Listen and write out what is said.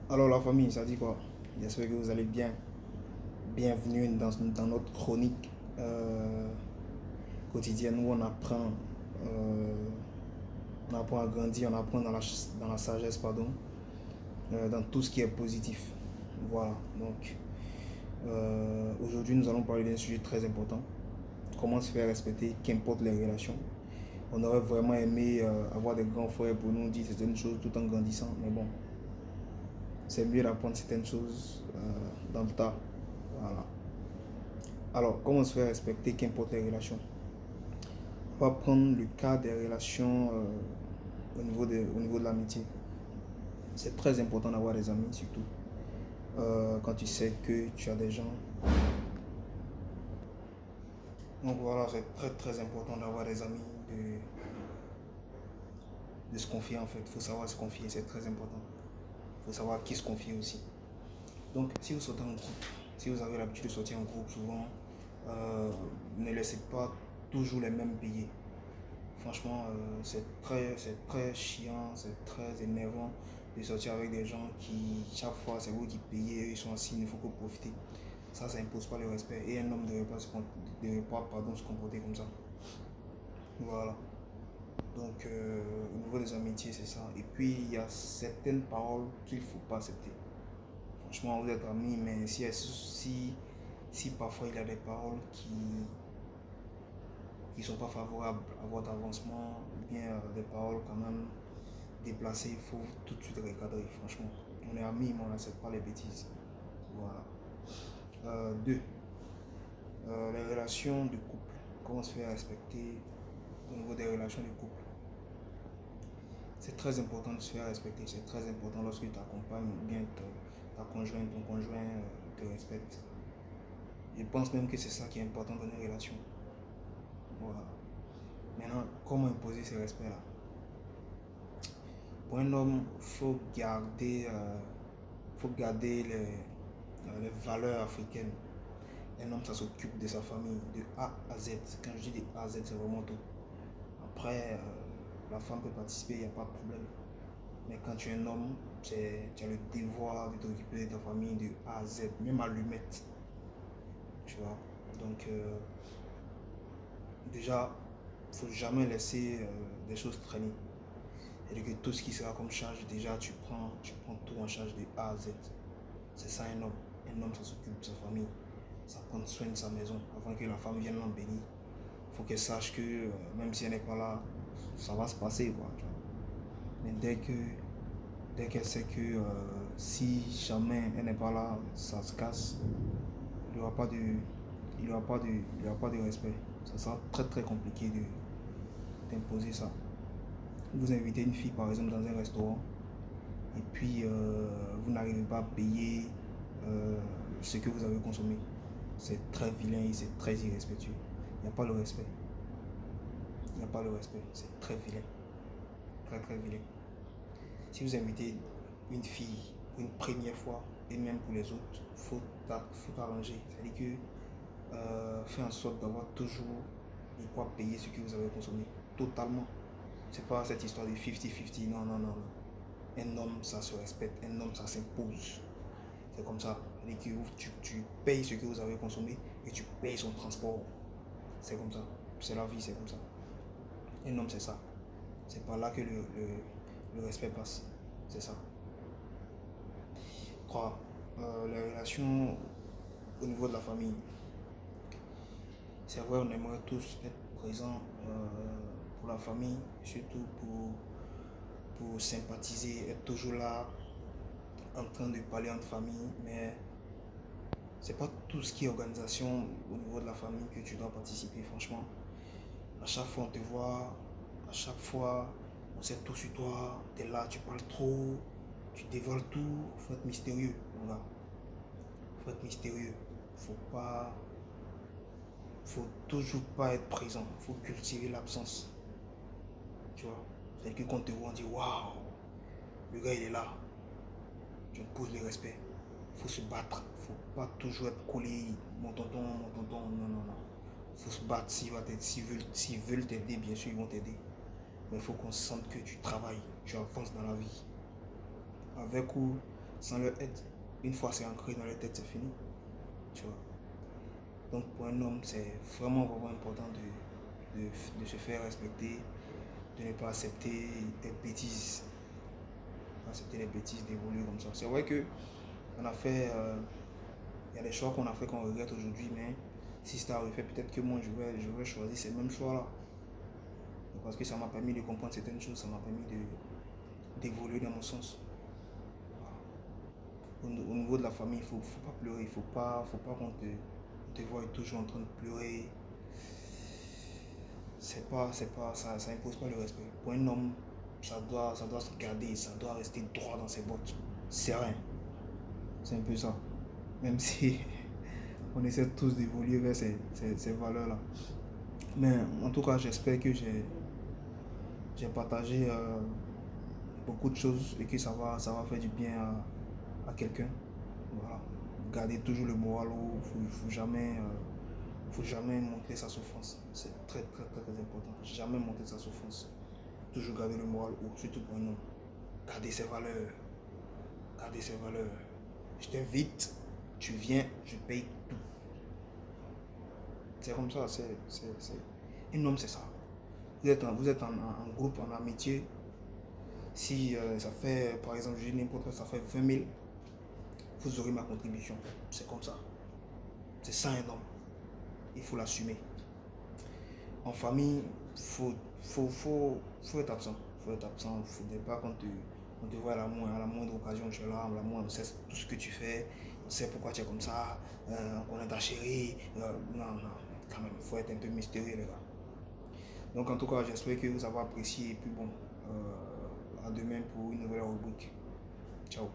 Alors la famille, ça dit quoi? J'espère que vous allez bien. Bienvenue dans notre chronique quotidienne où euh, on apprend à grandir, on apprend dans la sagesse, pardon, dans tout ce qui est positif. Voilà, donc aujourd'hui nous allons parler d'un sujet très important. Comment se faire respecter, qu'importe les relations. On aurait vraiment aimé avoir des grands frères pour nous dire certaines choses tout en grandissant, mais bon, c'est mieux d'apprendre certaines choses dans le tas. Voilà. Alors, comment se faire respecter, qu'importe les relations. On va prendre le cas des relations au niveau de l'amitié. C'est très important d'avoir des amis, surtout quand tu sais que tu as des gens. Donc voilà, c'est très très important d'avoir des amis, de se confier en fait. Il faut savoir se confier, c'est très important. Il faut savoir qui se confier aussi. Donc, si vous sortez en groupe, si vous avez l'habitude de sortir en groupe, souvent, euh, ne laissez pas toujours les mêmes payer. Franchement, c'est très chiant, c'est très énervant de sortir avec des gens qui, chaque fois, c'est vous qui payez, ils sont assis, il ne faut que profiter. Ça impose pas le respect. Et un homme ne devrait pas se comporter comme ça. Voilà. Donc, au niveau des amitiés, c'est ça. Et puis, il y a certaines paroles qu'il ne faut pas accepter. Franchement, vous êtes amis, mais si parfois il y a des paroles qui sont pas favorables à votre avancement, ou bien des paroles quand même déplacées, il faut tout de suite recadrer, franchement. On est amis, mais on n'accepte pas les bêtises. Voilà. Deux, les relations de couple. Comment se faire respecter au niveau des relations de couple. C'est très important de se faire respecter, c'est très important lorsque ta compagne ou bien ta conjointe, ton conjoint te respecte. Je pense même que c'est ça qui est important dans une relation. Voilà. Maintenant, comment imposer ce respect-là? Pour un homme, faut garder les valeurs africaines. Un homme, ça s'occupe de sa famille de A à Z. Quand je dis de A à Z, c'est vraiment tout. Après, la femme peut participer, il n'y a pas de problème. Mais quand tu es un homme, tu as le devoir de t'occuper de ta famille de A à Z, même à l'humette. Tu vois? Donc, déjà, il ne faut jamais laisser des choses traîner. Et que tout ce qui sera comme charge, déjà, tu prends tout en charge de A à Z. C'est ça un homme. Un homme, ça s'occupe de sa famille. Ça prend soin de sa maison. Avant que la femme vienne l'embellir, il faut qu'elle sache que même si elle n'est pas là, ça va se passer. Quoi, tu vois. Mais dès qu'elle sait que si jamais elle n'est pas là, ça se casse, il n'y aura pas de, il y aura pas de, il y aura pas de respect. Ça sera très très compliqué d'imposer ça. Vous invitez une fille par exemple dans un restaurant et puis vous n'arrivez pas à payer ce que vous avez consommé. C'est très vilain et c'est très irrespectueux. Il n'y a pas le respect. Il n'y a pas le respect. C'est très vilain. Très très vilain. Si vous invitez une fille pour une première fois et même pour les autres, faut arranger. C'est-à-dire que faire en sorte d'avoir toujours de quoi payer ce que vous avez consommé. Totalement. C'est pas cette histoire de 50-50. Non, non, non, non. Un homme, ça se respecte. Un homme, ça s'impose. C'est comme ça. Tu payes ce que vous avez consommé et tu payes son transport. C'est comme ça. C'est la vie, c'est comme ça. Un homme, c'est ça. C'est par là que le respect passe. C'est ça. 3. Les relations au niveau de la famille. C'est vrai, on aimerait tous être présents pour la famille, surtout pour sympathiser, être toujours là, en train de parler entre famille, mais c'est pas tout ce qui est organisation au niveau de la famille que tu dois participer, franchement. À chaque fois, on te voit, à chaque fois, on sait tout sur toi, tu es là, tu parles trop, tu dévoiles tout, faut être mystérieux, voilà. Faut être mystérieux, faut toujours pas être présent, faut cultiver l'absence, tu vois. C'est que quand on te voit, on dit waouh, le gars il est là, tu poses le respect. Faut se battre, faut pas toujours être collé, mon tonton, non, non, non. Faut se battre s'ils veulent t'aider, bien sûr, ils vont t'aider. Mais il faut qu'on sente que tu travailles, tu avances dans la vie. Avec ou sans leur aide. Une fois c'est ancré dans leur tête, c'est fini. Tu vois. Donc pour un homme, c'est vraiment, vraiment important de se faire respecter, de ne pas accepter des bêtises. Accepter les bêtises, d'évoluer comme ça. C'est vrai que on a fait, il y a des choix qu'on a fait qu'on regrette aujourd'hui, mais si c'était à refaire, peut-être que moi je vais choisir ces mêmes choix-là. Parce que ça m'a permis de comprendre certaines choses, ça m'a permis d'évoluer dans mon sens. Au niveau de la famille, faut pas pleurer, faut pas qu'on te voie toujours en train de pleurer. Ça impose pas le respect. Pour un homme, ça doit se garder, ça doit rester droit dans ses bottes, serein. C'est un peu ça. Même si on essaie tous d'évoluer vers ces valeurs-là. Mais en tout cas, j'espère que j'ai partagé beaucoup de choses et que ça va faire du bien à quelqu'un. Voilà. Garder toujours le moral haut, faut jamais montrer sa souffrance. C'est très, très, très, très important. Jamais montrer sa souffrance. Toujours garder le moral haut, surtout pour un homme. Garder ses valeurs. Garder ses valeurs. Je t'invite, tu viens, je paye tout. C'est comme ça, un homme, c'est ça. Vous êtes en groupe, en amitié. Si ça fait, par exemple, je dis n'importe quoi, ça fait 20 000, vous aurez ma contribution. C'est comme ça. C'est ça un homme. Il faut l'assumer. En famille, faut être absent. Faut être absent. Il ne faudrait pas on te voit à la moindre occasion, tu es là, on sait tout ce que tu fais, on sait pourquoi tu es comme ça, on connaît ta chérie. Non, non, quand même, il faut être un peu mystérieux, les gars. Donc, en tout cas, j'espère que vous avez apprécié. Et puis bon, à demain pour une nouvelle rubrique. Ciao.